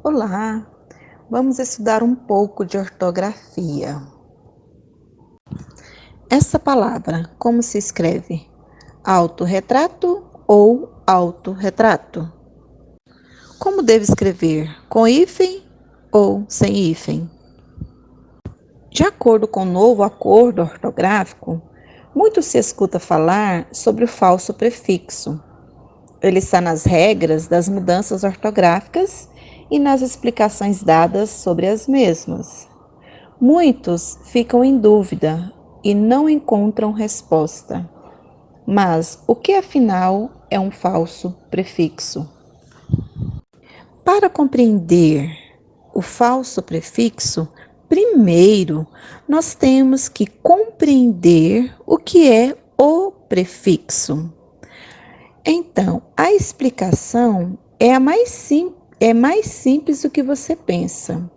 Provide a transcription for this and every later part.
Olá, vamos estudar um pouco de ortografia. Essa palavra, como se escreve? Autorretrato ou autorretrato? Como devo escrever? Com hífen ou sem hífen? De acordo com o novo acordo ortográfico, muito se escuta falar sobre o falso prefixo. Ele está nas regras das mudanças ortográficas e nas explicações dadas sobre as mesmas. Muitos ficam em dúvida e não encontram resposta. Mas o que afinal é um falso prefixo? Para compreender o falso prefixo, primeiro nós temos que compreender o que é o prefixo. Então, a explicação é mais simples do que você pensa.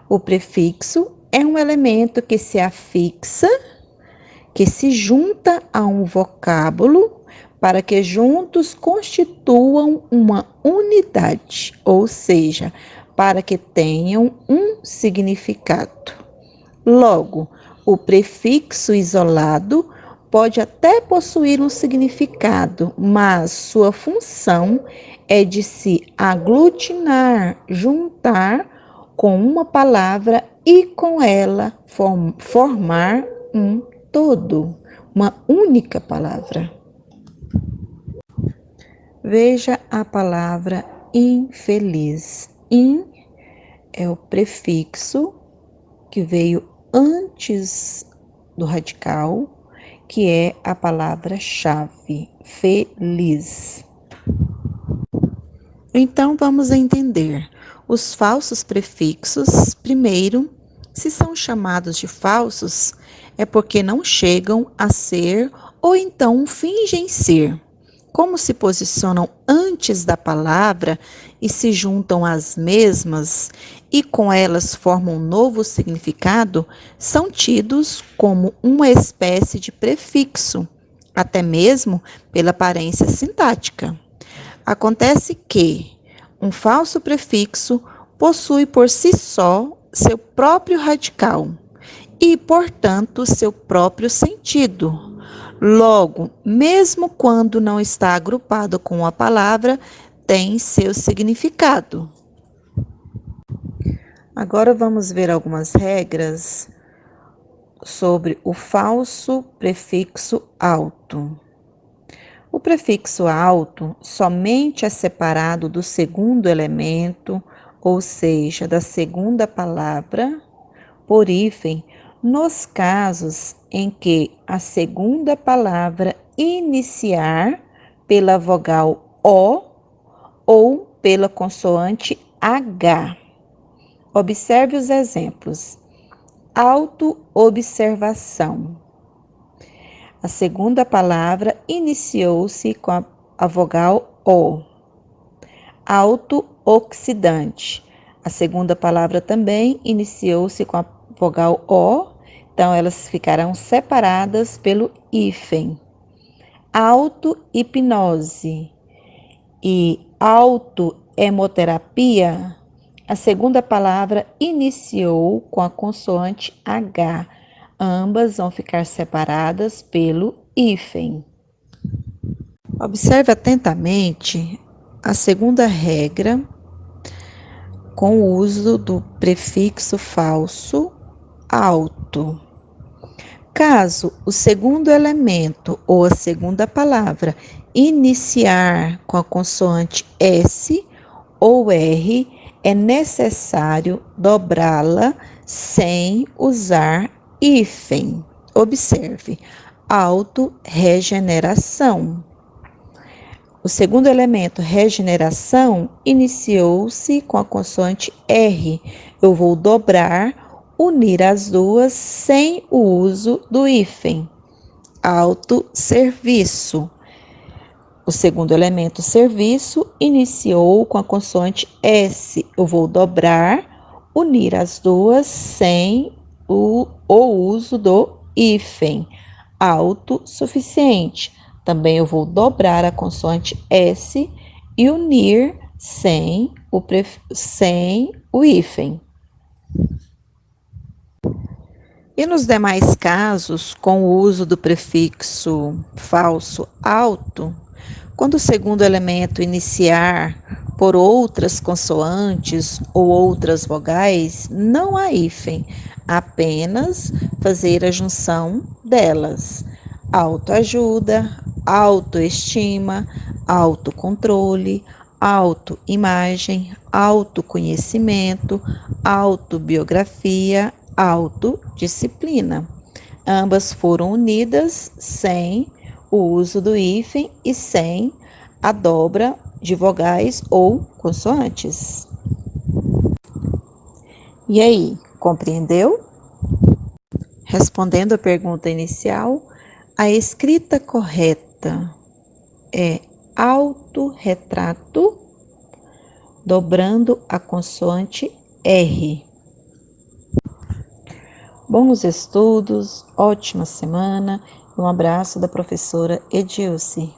O prefixo é um elemento que se afixa, que se junta a um vocábulo para que juntos constituam uma unidade, ou seja, para que tenham um significado. Logo, o prefixo isolado pode até possuir um significado, mas sua função é de se aglutinar, juntar com uma palavra e com ela formar um todo, uma única palavra. Veja a palavra infeliz. In é o prefixo que veio antes do radical, que é a palavra-chave, feliz. Então, vamos entender os falsos prefixos. Primeiro, se são chamados de falsos, é porque não chegam a ser ou então fingem ser. Como se posicionam antes da palavra e se juntam às mesmas e com elas formam um novo significado, são tidos como uma espécie de prefixo, até mesmo pela aparência sintática. Acontece que um falso prefixo possui por si só seu próprio radical e, portanto, seu próprio sentido. Logo, mesmo quando não está agrupado com a palavra, tem seu significado. Agora vamos ver algumas regras sobre o falso prefixo alto. O prefixo alto somente é separado do segundo elemento, ou seja, da segunda palavra, por hífen, nos casos em que a segunda palavra iniciar pela vogal O ou pela consoante H. Observe os exemplos. Autoobservação. A segunda palavra iniciou-se com a vogal O. Autooxidante. A segunda palavra também iniciou-se com a vogal O, então elas ficarão separadas pelo hífen. Auto-hipnose e autohemoterapia, a segunda palavra iniciou com a consoante H. Ambas vão ficar separadas pelo hífen. Observe atentamente a segunda regra com o uso do prefixo falso alto. Caso o segundo elemento ou a segunda palavra iniciar com a consoante S ou R, é necessário dobrá-la sem usar hífen. Observe, autorregeneração. O segundo elemento, regeneração, iniciou-se com a consoante R. Eu vou dobrar, unir as duas sem o uso do hífen. Autosserviço. O segundo elemento, serviço, iniciou com a consoante S. Eu vou dobrar, unir as duas sem o uso do hífen. Autossuficiente. Também eu vou dobrar a consoante S e unir sem sem o hífen. E nos demais casos, com o uso do prefixo falso alto, quando o segundo elemento iniciar por outras consoantes ou outras vogais, não há hífen, apenas fazer a junção delas. Autoajuda, autoestima, autocontrole, autoimagem, autoconhecimento, autobiografia, autodisciplina. Ambas foram unidas sem o uso do hífen e sem a dobra de vogais ou consoantes. E aí, compreendeu? Respondendo à pergunta inicial, a escrita correta é autorretrato, dobrando a consoante R. Bons estudos, ótima semana. Um abraço da professora Edilce.